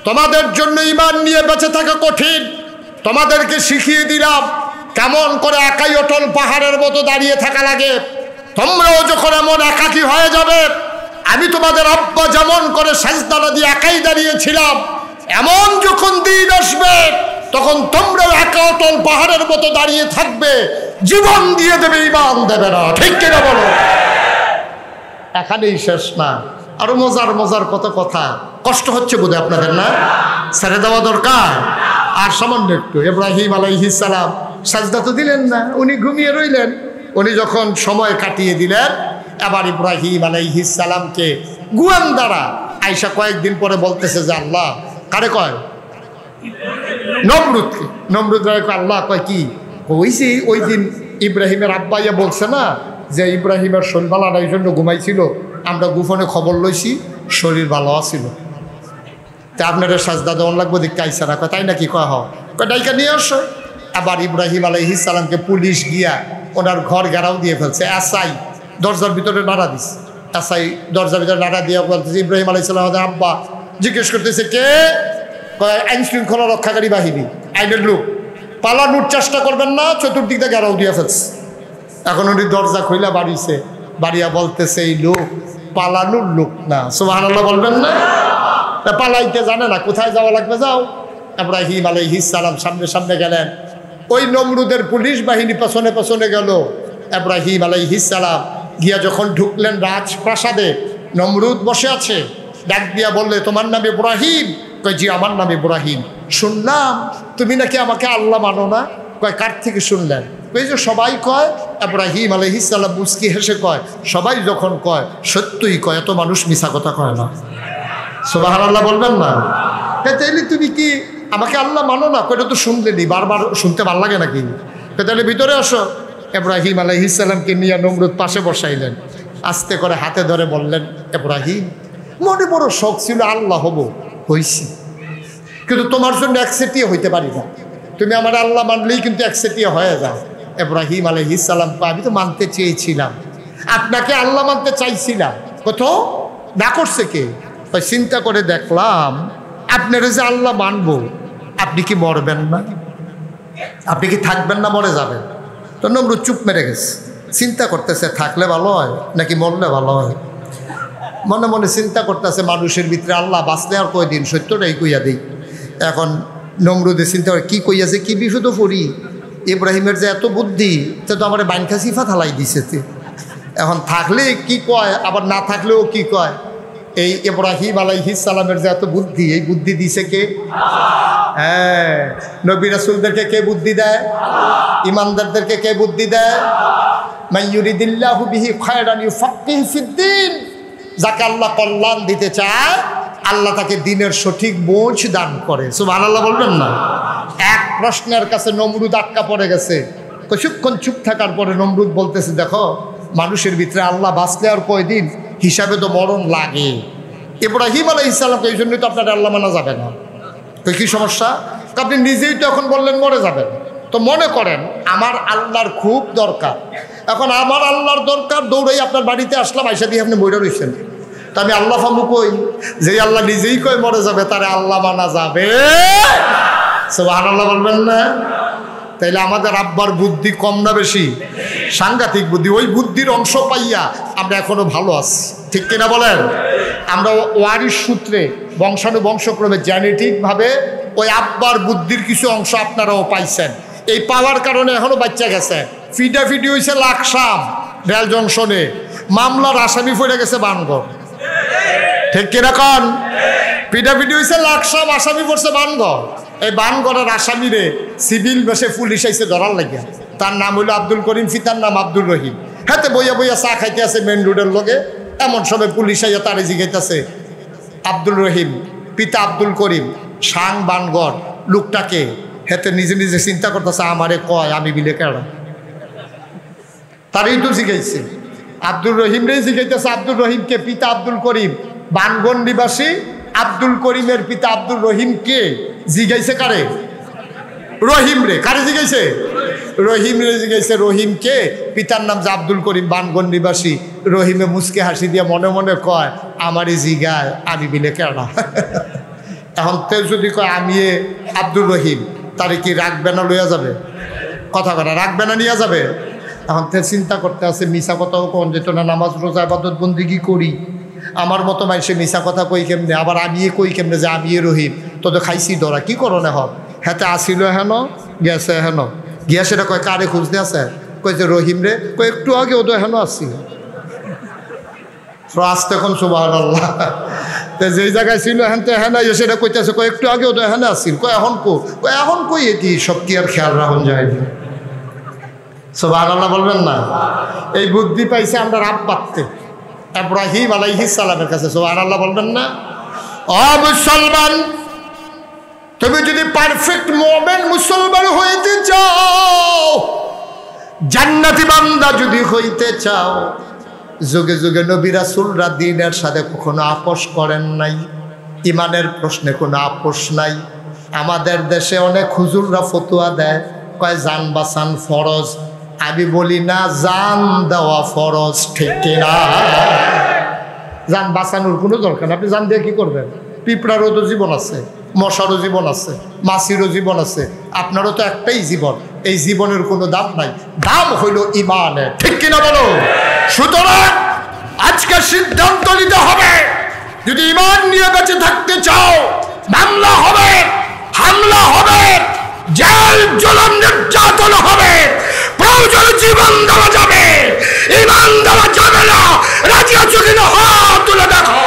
A: তোমাদের জন্য ঈমান নিয়ে বেঁচে থাকা কঠিন। তোমাদেরকে শিখিয়ে দিলাম কেমন করে একাই অটল পাহাড়ের মতো দাঁড়িয়ে থাকা লাগে। তোমরাও যখন এমন একাকী হয়ে যাবে, আমি তোমাদের আব্বা যেমন করে সাজদা দিয়ে একাই দাঁড়িয়েছিলাম, এমন যখন দিন আসবে তখন তোমরাও একা অটল পাহাড়ের মতো দাঁড়িয়ে থাকবে, জীবন দিয়ে দেবে, ঈমান দেবে না। ঠিক কিনা বলো? এখানেই শেষ না, আরো মজার মজার কত কথা। কষ্ট হচ্ছে বোধহয় আপনাদের, না? ছেড়ে দেওয়া দরকার আর সামান্য একটু। ইব্রাহিম আলাইহিস সালাম সাজদা তো দিলেন না, উনি ঘুমিয়ে রইলেন। উনি যখন সময় কাটিয়ে দিলেন, এবার ইব্রাহিম আলাইহিস সালামকে গোয়েন্দারা আইসা কয়েকদিন পরে বলতেছে যে আল্লাহ কারে কয়? নমরুদকে। নমরুদ রায় কয় আল্লাহ কয় কি? কইছি ওই দিন ইব্রাহিমের আব্বাইয়া বলছে না যে ইব্রাহিমের শরীর ভালো না, এই জন্য ঘুমাইছিল, আমরা গোপনে খবর লইছি শরীর ভালো আছিল, তা আপনারা সাজদা দেওয়ান লাগবো দেখতে আইসা না। তাই নাকি? কয় হয়, কয় ডাইকা নিয়ে আসো। আবার ইব্রাহিম আলাইহিস সালামকে পুলিশ গিয়া ওনার ঘর ঘেরাও দিয়ে ফেলছে। এসআই দরজার ভিতরে নাড়া দিস, এসআই দরজার ভিতরে নাড়া দিয়ে বলতেছে ইব্রাহিম আলাইহিস সালাম আমাদের আব্বা। জিজ্ঞেস করতেছে কে? কয় আইন শৃঙ্খলা রক্ষাকারী বাহিনী, আইনের লোক, পালানোর চেষ্টা করবেন না, চতুর্দিক দিয়ে ঘেরাও দিয়ে ফেলছে। এখন উনি দরজা খুইলা বাড়িছে, বাড়িয়া বলতেছে এই লোক পালানোর লোক না। সুবহানাল্লাহ বলবেন না? পালাইতে জানে না, কোথায় যাওয়া লাগবে যাও। ইব্রাহিম আলাইহিস সালাম সামনে সামনে গেলেন, ওই নমরুদের পুলিশ বাহিনী পেছনে পেছনে গেল। ইব্রাহিম আলাইহিস সালাম গিয়া যখন ঢুকলেন রাজপ্রাসাদে, নমরুদ বসে আছে। ডাক দিয়া বললে তোমার নাম ইব্রাহিম? কয় জি আমার নাম ইব্রাহিম। শুনলাম তুমি নাকি আমাকে আল্লাহ মানো না। কয় কার থেকে শুনলেন? কই যে সবাই কয়। ইব্রাহিম আলাইহিস সালাম মুস্কি হেসে কয় সবাই যখন কয় সত্যই কয়, এত মানুষ মিছা কথা কয় না। সুবহানাল্লাহ বলবেন না? তাইলে তুমি কি আমাকে আল্লাহ মানো না? কয়টা তো শুনলেনি, বারবার শুনতে ভালো লাগে নাকি? তাহলে ভিতরে আসো। ইব্রাহিম আলাইহিস সালামকে নিয়ে নমরুদ পাশে বসাইলেন, আস্তে করে হাতে ধরে বললেন ইব্রাহিম মনে বড় শখ ছিল আল্লাহ হব, হইছি, কিন্তু তোমার জন্য একসেটিয়া হইতে পারি না। তুমি আমার আল্লাহ মানলেই কিন্তু একসেটিয়া হয়ে যায়। ইব্রাহিম আলাইহিস সালাম, আমি তো মানতে চেয়েছিলাম, আপনাকে আল্লাহ মানতে চাইছিলাম, কত না করছে কে? চিন্তা করে দেখলাম আপনারা যে আল্লাহ মানবো, আপনি কি মরবেন না? আপনি কি থাকবেন না, মরে যাবেন? তো নমরুদ চুপ মেরে গেছে, চিন্তা করতেছে থাকলে ভালো হয় নাকি মরলে ভালো হয়। মনে মনে চিন্তা করতেছে মানুষের ভিতরে আল্লাহ বাঁচলে আর কয়দিন, সত্যটাই কইয়া দিই। এখন নমরুদে চিন্তা করে কি কইয়াছে, কি বিশুদ্ধ পড়ি, ইব্রাহিমের যে এত বুদ্ধি, সে তো আমার বাইনখা সিফাত হালাই দিছে। এখন থাকলে কি কয়, আবার না থাকলেও কি কয়। এই ইব্রাহিম আলাইহিস সালামের যে এত বুদ্ধি, এই বুদ্ধি দিছে কে? হ্যাঁ, নবী রাসূলদেরকে কে বুদ্ধি দেয়? ইমানদারদেরকে কে বুদ্ধি দেয়? মাইয়ুরিদিল্লাহু বিহি খায়রান ইউফাক্কিহু ফিদ্দীন। যাকে আল্লাহ কল্যাণ দিতে চায়, আল্লাহ তাকে দিনের সঠিক বোঝ দান করে। সুবহানাল্লাহ বলবেন না? এক প্রশ্নের কাছে নমরুদ আটকা পড়ে গেছে। কিছুক্ষণ চুপ থাকার পরে নমরুদ বলতেছে, দেখো মানুষের ভিতরে আল্লাহ বাঁচলে আর কয়দিন, হিসাবে তো মরণ লাগে। ইব্রাহিম আলাইহিস সালামকে এই জন্যই তো আপনার আল্লাহ মানা যাবে না। তো কি সমস্যা? আপনি নিজেই তো এখন বললেন মরে যাবেন। তো মনে করেন আমার আল্লাহর খুব দরকার, এখন আমার আল্লাহর দরকার, দৌড়াই আপনার বাড়িতে আসলাম, আইসা দিয়ে আপনি মরে রয়েছেন। তা আমি আল্লাহ ফামু কই, যে আল্লাহ নিজেই কই মরে যাবে, তারে আল্লাহ মানা যাবে? সুবহানাল্লাহ বলবেন না? তাইলে আমাদের আব্বার বুদ্ধি কম না বেশি? সাংঘাতিক বুদ্ধি। ওই বুদ্ধির অংশ পাইয়া আমরা এখনো ভালো আছি, ঠিক কিনা বলেন? আমরা ওয়ারিশ সূত্রে বংশানুবংশক্রমে জেনেটিকভাবে ওই আব্বার বুদ্ধির কিছু অংশ আপনারাও পাইছেন। এই পাওয়ার কারণে এখনো বাচ্চা গেছে। ফিডাফিডি হয়েছে লাকসাম রেল জংশনে, মামলার আসামি পড়ে গেছে বানগড়, ঠিক কিনা কন? পিডাপিডি হয়েছে লাকসাম, আসামি পড়ছে বানগড়। এই বানগড়ের আসামিরে সিভিল বেশে পুলিশ আইসে ধরার লাগিয়া। তার নাম হইল আব্দুল করিম, ফিতার নাম আব্দুল রহিম। হাতে বইয়া বইয়া চা খাইতে আছে মেন রোডের লগে। এমন সময় পুলিশ আইয়া তারে জিগাইতেছে, আব্দুল রহিম পিতা আব্দুল করিম, সাং বানগড়, লোকটাকে। হেতে নিজে নিজে চিন্তা করতেছে, আমারে কয় আমি বিলে কেড়া। তারই তো জিগাইছে, আব্দুল রহিম রে জিগাইতেছে, আব্দুল রহিমকে পিতা আব্দুল করিম, বানগড় নিবাসী আব্দুল করিমের পিতা আব্দুল রহিম কে জিগাইছে? কারে? রহিম রে। কারে জিগাইছে? রহিম রে জিগাইছে। রহিম কে? পিতার নাম যে আব্দুল করিম, বানগড় নিবাসী। রহিমে মুসকে হাসি দিয়া মনে মনে কয়, আমারই জিগায় আমি বিলে কেড়া। এখন তে যদি কয় আমি আব্দুল রহিম, তারে কি রাখবে না লইয়া যাবে? কথা কথা রাখবে না নিয়ে যাবে? এখন তে চিন্তা করতে আছে, মিশা কথাও কোন যেত না, নামাজ রোজা ইবাদত বন্দেগী করি, আমার মতো মানুষে মিশা কথা কই কেমনে, আবার আমি কই কেমনে যে আমি রহিম, তোদের খাইছি ধরা কি করণে হব। হ্যাঁ আসিল হেন, গেছে হেন, গিয়া সেটা কয় কারে খুঁজতে আছে, কই যে রহিম রে, কই একটু আগে ওদের হেন আসছিল। আসতে এখন সুবহানাল্লাহ, যেই জায়গায় ছিল হ্যাঁ তো হ্যাঁ সেটা কইতেছে, কয় একটু আগে ওদের হ্যাঁ আসছিল, কয় এখন এখন কই এটি সব কি আর খেয়াল রাখুন যায়? সুবহানাল্লাহ বলবেন না? এই বুদ্ধি পাইছে আমরা রাব পাততে ইব্রাহিম আলাইহিস সালামের কাছে। সুবহানাল্লাহ বলবেন না? ও মুসলমান, তুমি যদি পারফেক্ট মুমিন মুসলমান হইতে চাও, জান্নাতি বান্দা যদি হইতে চাও, যুগে যুগে নবী রাসূলরা দ্বীনের সাথে কখনো আপোষ করেন নাই, ইমানের প্রশ্নে কোনো আপোষ নাই। আমাদের দেশে অনেক হুজুররা ফতোয়া দেয়, কয় জান বাঁচান ফরজ। আমি বলি না, জান দেওয়া ফরজ, ঠিক কিনা? জান বাঁচানোর কোনো দরকার, আপনি জান দিয়ে কি করবেন? পিঁপড়ারও তো জীবন আছে, মশারও জীবন আছে, মাছিরও জীবন আছে, আপনারও তো একটাই জীবন। এই জীবনের কোনো দাম নাই, দাম হইল ইমানে, ঠিক কিনা বলো? সুতরাং আজকে সিদ্ধান্ত নিতে হবে, যদি ইমান নিয়ে বেঁচে থাকতে চাও, মামলা হবে, হামলা হবে, জেল জুলুম নির্যাতন হবে, প্রয়োজনে জীবন দেওয়া যাবে, ইমান দেওয়া যাবে না। রাজি আছো কিনা হাত তুলে দেখো।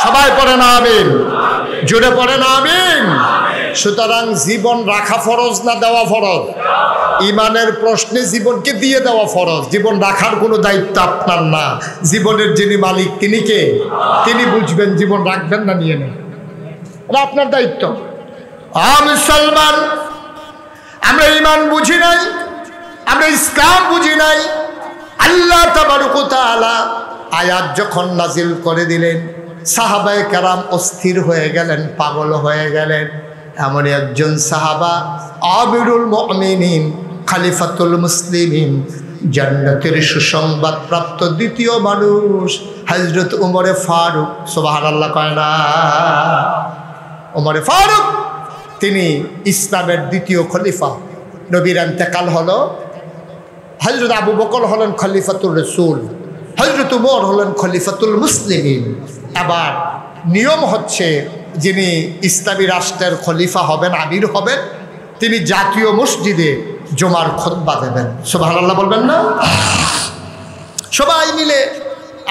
A: সবাই পড়ে না আমিন, জোরে পড়ে না আমিন। সুতরাং জীবন রাখা ফরজ না দেওয়া ফরজ? ইমানের প্রশ্নে জীবনকে দিয়ে দেওয়া ফরজ, জীবন রাখার কোনো দায়িত্ব আপনার না। জীবনের যিনি মালিক তিনি কে? তিনি বুঝবেন জীবন রাখবেন না নিয়ে নেন, এটা আপনার দায়িত্ব। মুসলমান, আমরা ইমান বুঝি নাই, আমরা ইসলাম বুঝি নাই। আল্লাহ তাবারক ওয়া তাআলা আয়াত যখন নাজিল করে দিলেন, সাহাবায়ে কেরাম অস্থির হয়ে গেলেন, পাগল হয়ে গেলেন। এমন একজন সাহাবা, আমিরুল মুমিনিন, খলিফাতুল মুসলিমিন, জান্নাতের সুসংবাদ প্রাপ্ত দ্বিতীয় মানুষ হযরত উমরে ফারুক। সুবহানাল্লাহ কয় না? উমরে ফারুক তিনি ইসলামের দ্বিতীয় খলিফা। নবীর ইন্তেকাল হলো, হযরত আবু বকর হলেন খলিফাতুর রাসূল, হযরত উমর হলেন খলিফাতুল মুসলিমিন। আবার নিয়ম হচ্ছে যিনি ইসলামী রাষ্ট্রের খলিফা হবেন, আমির হবেন, তিনি জাতীয় মসজিদে জুমার খুতবা দেবেন। সুবহানাল্লাহ বলবেন না? সবাই মিলে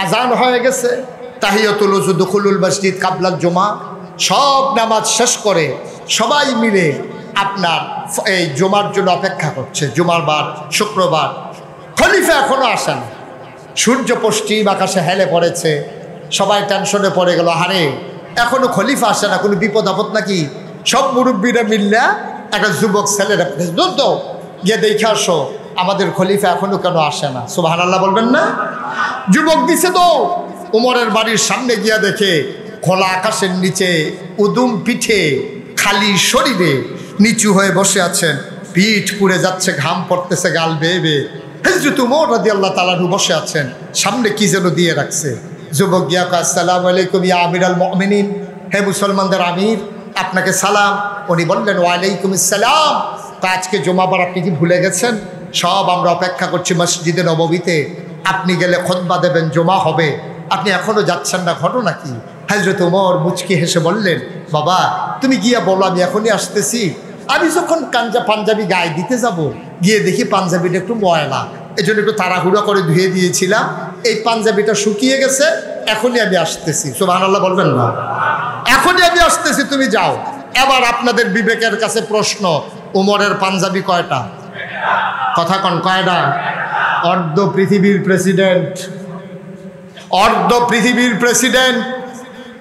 A: আজান হয়ে গেছে, তাহিয়াতুল ওযু, দুখুলুল মসজিদ, কাবলাল জুমা, সব নামাজ শেষ করে সবাই মিলে আপনার এই জুমার জন্য অপেক্ষা করছে। জুমার বার, শুক্রবার। খলিফা এখনো আসেন। সূর্য পশ্চিম আকাশে হেলে পড়েছে। সবাই টেনশনে পড়ে গেল, আরে এখনো খলিফা আসে না, কোনো বিপদ আপদ নাকি? সব মুরব্বীরা মিললে একটা যুবক ছেলেরা দুধ গিয়ে দেখে আসো, আমাদের খলিফা এখনো কেন আসে না? সুবহানাল্লাহ বলবেন না? যুবক দিছে তো উমরের বাড়ির সামনে গিয়া দেখে খোলা আকাশের নিচে উদুম পিঠে, খালি শরীরে নিচু হয়ে বসে আছেন। পিঠ পুড়ে যাচ্ছে, ঘাম পড়তেছে গাল বেয়ে বেয়ে। হযরত উমর রাদিয়াল্লাহু তাআলা বসে আছেন, সামনে কি যেন দিয়ে রাখছে। যুবক গিয়া কয়, আসসালামু আলাইকুম ইয়া আমিরাল মুমিনিন, হে মুসলমানদের আমির, আপনাকে সালাম। উনি বললেন, ওয়ালাইকুম আসসালাম। তা আজকে জুমাবার আপনি কি ভুলে গেছেন? সব আমরা অপেক্ষা করছি মসজিদে নববীতে, আপনি গেলে খুতবা দেবেন, জুমা হবে, আপনি এখনো যাচ্ছেন না, ঘটনা কি? হযরত উমর মুচকি হেসে বললেন, বাবা তুমি গিয়া বলো আমি এখনই আসতেছি। আমি যখন পাঞ্জাবি গায়ে দিতে যাব, গিয়ে দেখি পাঞ্জাবিটা একটু ময়লা, এই জন্য একটু তাড়াহুড়া করে ধুয়ে দিয়েছিলাম, এই পাঞ্জাবিটা শুকিয়ে গেছে, এখনই আমি আসতেছি। সুবহানাল্লাহ বলবেন না? এখনই আমি আসতেছি, তুমি যাও। এবার আপনাদের বিবেকের কাছে প্রশ্ন, উমরের পাঞ্জাবি কয়টা? কথা কন, কয়টা? অর্ধ পৃথিবীর প্রেসিডেন্ট, অর্ধ পৃথিবীর প্রেসিডেন্ট,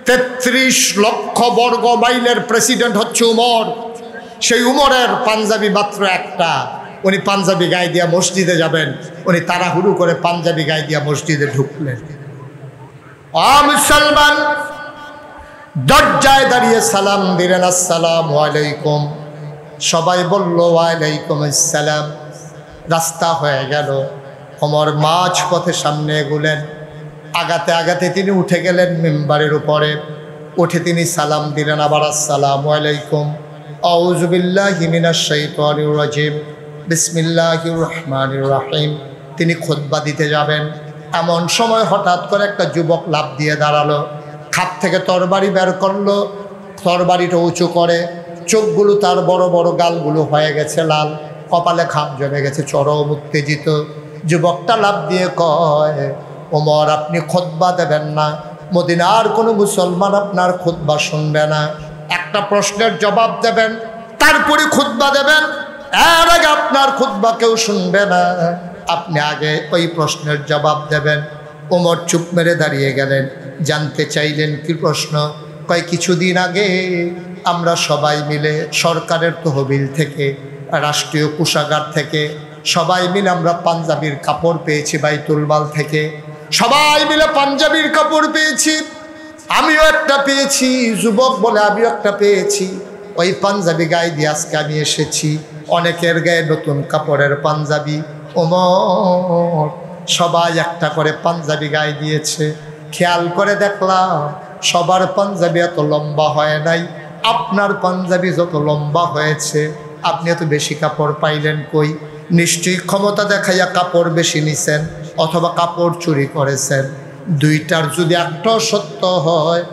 A: ৩৩ লক্ষ বর্গ মাইলের প্রেসিডেন্ট হচ্ছে উমর। সেই উমরের পাঞ্জাবি মাত্র একটা। উনি পাঞ্জাবি গায়ে দিয়া মসজিদে যাবেন, উনি তাড়াহুড়ো করে পাঞ্জাবি গায়ে দিয়া মসজিদে ঢুকলেন। মুসলমান দরজায় দাঁড়িয়ে সালাম দিলেন, আসসালামু আলাইকুম। সবাই বলল ওয়ালাইকুম আসসালাম। রাস্তা হয়ে গেল। ওমর মাঝ পথে সামনে এগুলেন। আগাতে আগাতে তিনি উঠে গেলেন মিম্বারের উপরে। উঠে তিনি সালাম দিলেন আবার, আসসালামু আলাইকুম। আউযু বিল্লাহি মিনাশ শাইতানির রাজিম, বিসমিল্লাহির রহমানির রহিম। তিনি খুতবা দিতে যাবেন, এমন সময় হঠাৎ করে একটা যুবক লাফ দিয়ে দাঁড়ালো, খাপ থেকে তরবারি বের করলো, তরবারিটা উঁচু করে, চোখগুলো তার বড় বড়, গালগুলো হয়ে গেছে লাল, কপালে খাপ জমে গেছে, চরম উত্তেজিত। যুবকটা লাফ দিয়ে কয়, ওমর আপনি খুতবা দেবেন না, মদিনার কোনো মুসলমান আপনার খুতবা শুনবে না। একটা প্রশ্নের জবাব দেবেন, তারপরে খুতবা দেবেন, এর আগে আপনার খুতবা কেউ শুনবে না। আপনি আগে ওই প্রশ্নের জবাব দেবেন। ওমর চুপ মেরে দাঁড়িয়ে গেলেন। জানতে চাইলেন কি প্রশ্ন? কয় কিছুদিন আগে আমরা সবাই মিলে সরকারের তহবিল থেকে, রাষ্ট্রীয় কোষাগার থেকে সবাই মিলে আমরা পাঞ্জাবির কাপড় পেয়েছি, বাইতুল মাল থেকে সবাই মিলে পাঞ্জাবির কাপড় পেয়েছি, আমিও একটা পেয়েছি। যুবক বলে আমিও একটা পেয়েছি। ওই পাঞ্জাবি গায়ে দিয়ে আজকে আমি এসেছি। অনেকের গায়ে নতুন কাপড়ের পাঞ্জাবি। ওমর সবাই একটা করে পাঞ্জাবি গায়ে দিয়েছে। খেয়াল করে দেখলাম সবার পাঞ্জাবি এত লম্বা হয় নাই, আপনার পাঞ্জাবি যত লম্বা হয়েছে। আপনি এত বেশি কাপড় পাইলেন কই? নিশ্চয়ই ক্ষমতা দেখাইয়া কাপড় বেশি নিছেন, অথবা কাপড় চুরি করেছেন। দুইটার যদি একটা সত্য হয়,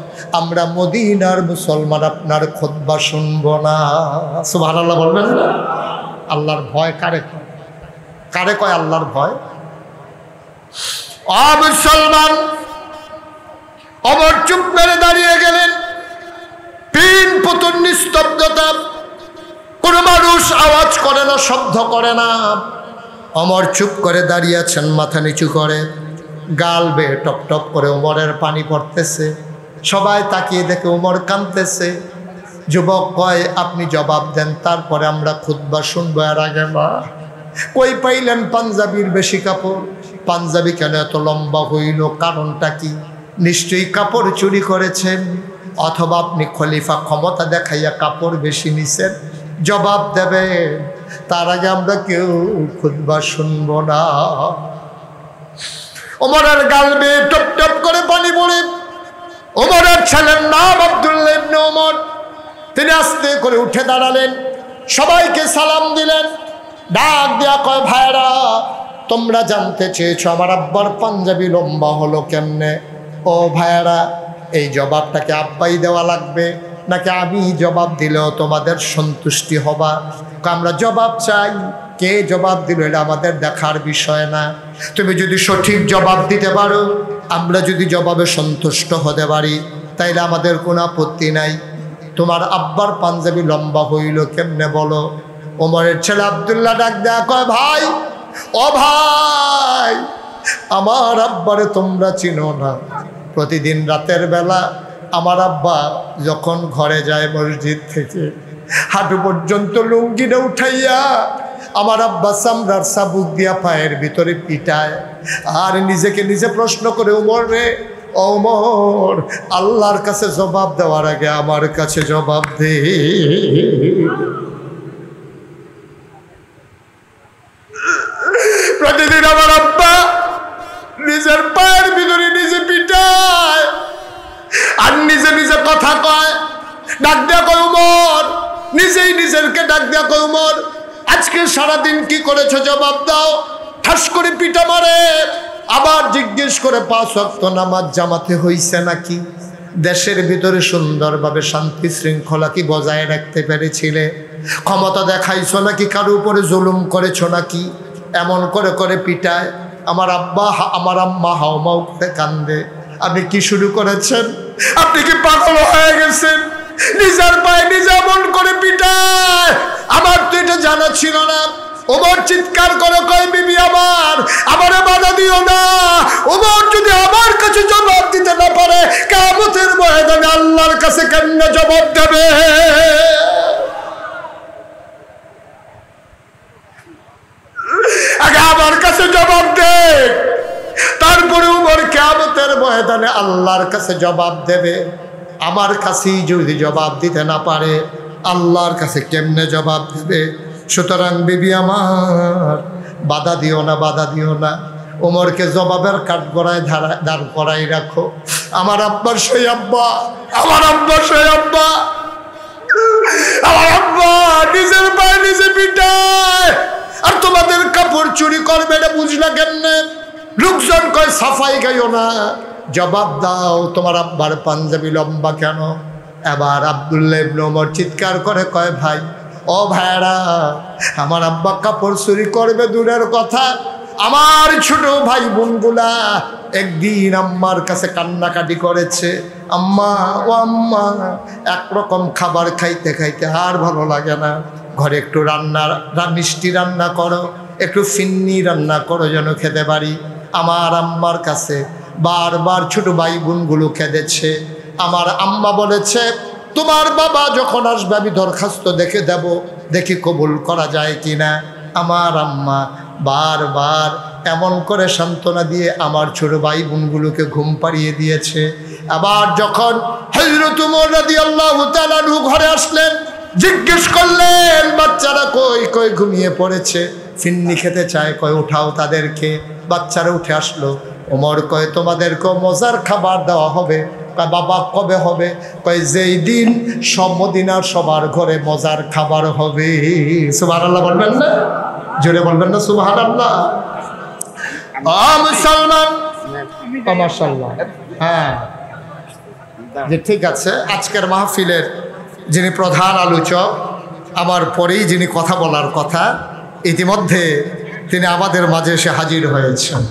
A: আমরা মদিনার মুসলমান আপনার খুতবা শুনবো না। সুবহানাল্লাহ বলবেন না? আল্লাহর ভয় কারে কয়? কারে কয় আল্লাহর ভয়? মুসলমান ওমর চুপ মেরে দাঁড়িয়ে গেলেন। পিন পুতুন নিস্তব্ধতা, কোনো মানুষ আওয়াজ করে না, শব্দ করে না। ওমর চুপ করে দাঁড়িয়ে আছেন, মাথা নিচু করে, গাল বেয়ে টপ টপ করে ওমরের পানি পড়তেছে। সবাই তাকিয়ে দেখে ওমর কাঁদতেছে। যুবক কয় আপনি জবাব দেন, তারপরে আমরা খুতবা শুনবো। এর আগে মা কই পাইলেন পাঞ্জাবির বেশি কাপড়? পাঞ্জাবি কেন এত লম্বা হইল, কারণটা কি? নিশ্চয়ই কাপড় চুরি করেছেন, অথবা আপনি খলিফা ক্ষমতা দেখাইয়া কাপড় বেশি নিছেন। জবাব দেবে, তার আগে আমরা কেউ খুতবা শুনব না। ওমরের গাল বেয়ে টপ টপ করে পানি পড়ে। ওমরের ছেলের নাম আব্দুল্লাহ ইবনে ওমর। তিনি আস্তে করে উঠে দাঁড়ালেন, সবাইকে সালাম দিলেন, ডাক দেয়া কয়, ভাইরা তোমরা জানতে চেয়েছো আমার আব্বার পাঞ্জাবি লম্বা হলো কেমনে? ও ভাইরা, এই জবাবটাকে আব্বাই দেওয়া লাগবে নাকি আমি জবাব দিলেও তোমাদের সন্তুষ্টি হবা? আমরা জবাব চাই। কে জবাব দিল এটা আমাদের দেখার বিষয় না। তুমি যদি সঠিক জবাব দিতে পারো, আমরা যদি জবাবে সন্তুষ্ট হতে পারি, তাইলে আমাদের কোনো আপত্তি নাই। তোমার আব্বার পাঞ্জাবি লম্বা হইল কেমনে বলো? ওমরের ছেলে আব্দুল্লাহ ডাক দেয়া কয়, ভাই, ও ভাই, আমার আব্বারে তোমরা চিনো না? প্রতিদিন রাতের বেলা আমার আব্বা যখন ঘরে যায় মসজিদ থেকে, হাঁটু পর্যন্ত লুঙ্গিটা উঠাইয়া আমার আব্বা চামড়ার চাবুক দিয়া পায়ের ভিতরে পিটায়, আর নিজেকে নিজে প্রশ্ন করে, ওমর রে, ওমর, আল্লাহর কাছে জবাব দেওয়ার আগে আমার কাছে জবাব দে। প্রতিদিন আমার আব্বা নিজের পায়ের ভিতরে নিজে পিটায় আর নিজে নিজে কথা কয়। ডাক দেয়া কয়, ওমর, নিজেই নিজেরকে ডাক দেয়া কয়, ওমর, আজকে সারাদিন কি করেছো জবাব দাও। ঠাস করে পিটা মারে, আবার জিজ্ঞেস করে 5 ওয়াক্ত নামাজ জামাতে হইছে নাকি? দেশের ভিতরে সুন্দরভাবে শান্তি শৃঙ্খলা কি বজায় রাখতে পেরেছিলে? ক্ষমতা দেখাইছো নাকি কারো উপরে জুলুম করেছো নাকি? এমন করে করে পিটায়। আমার আব্বা আমার আম্মা হাওমাও করে কান্দে। আপনি কি শুরু করেছেন? আপনি কি পাগল হয়ে গেছেন? নিজের পায়ে নিজে এমন করে পিটায়, আমার তো এটা জানা ছিল না। ওমর চিৎকার করে কয়, বিবি আমার, আমারে বাধা দিও না। ওমর যদি আমার কাছে জবাব দিতে না পারে, কিয়ামতের ময়দানে আল্লাহর কাছে কেমনে জবাব দেবে? আগে আমার কাছে জবাব দে, তারপরে ওমর কিয়ামতের ময়দানে আল্লাহর কাছে জবাব দেবে। আমার কাছেই যদি জবাব দিতে না পারে, আল্লাহর কাছে কেমনে জবাব দেবে? সুতরাং বিবি আমার, বাধা দিও না, বাধা দিও না। ওমরকে জবাবের কাঠগড়ায় দাঁড় করাই রাখো। আমার আব্বার সেই আব্বা, আমার আব্বার সেই আব্বা, আমার আব্বা নিজের পায়ে নিজে পিটায়, আর তোমাদের কাপড় চুরি করবে না বুঝলা কেমনে? লোকজন কয়, সাফাই গাইও না, জবাব দাও, তোমার আব্বার পাঞ্জাবি লম্বা কেন? এবার আব্দুল্লাহ ইবনে ওমর চিৎকার করে কয়, ভাই, ও ভাইরা, আমার আব্বা কাপড় চুরি করবে দূরের কথা, আমার ছোট ভাই বোনগুলা একদিন আম্মার কাছে কান্নাকাটি করেছে, আম্মা, ও আম্মা, একরকম খাবার খাইতে খাইতে আর ভালো লাগে না, ঘরে একটু মিষ্টি রান্না করো, একটু ফিন্নি রান্না করো যেন খেতে পারি। আমার আম্মার কাছে বারবার ছোট ভাই বোনগুলো কেঁদেছে। আমার আম্মা বলেছে, তোমার বাবা যখন আসবে আমি দরখাস্ত দেখে দেব, দেখি কবুল করা যায় কিনা। আমার আম্মা বারবার এমন করে সান্ত্বনা দিয়ে আমার ছোট ভাই বোনগুলোকে ঘুম পাড়িয়ে দিয়েছে। আবার যখন হযরত ওমর রাদিয়াল্লাহু তাআলা আনহু ঘরে আসলেন, জিজ্ঞেস করলেন, বাচ্চারা কই? কই ঘুমিয়ে পড়েছে, ফিন্নি খেতে চায়, কয় উঠাও তাদেরকে। বাচ্চারা উঠে আসলো। ওমর কয়, তোমাদেরকেও মজার খাবার দেওয়া হবে। কয়, বাবা কবে হবে? কয়, যেই দিন সব মদিনার সবার ঘরে মজার খাবার হবে। সুবহানাল্লাহ বলবেন না? জোরে বলবেন না সুবহানাল্লাহ? মুসলমান, মাশাআল্লাহ। হ্যাঁ, যে ঠিক আছে। আজকের মাহফিলের যিনি প্রধান আলোচক, আমার পরেই যিনি কথা বলার কথা, ইতিমধ্যে তিনি আমাদের মাঝে এসে হাজির হয়েছেন।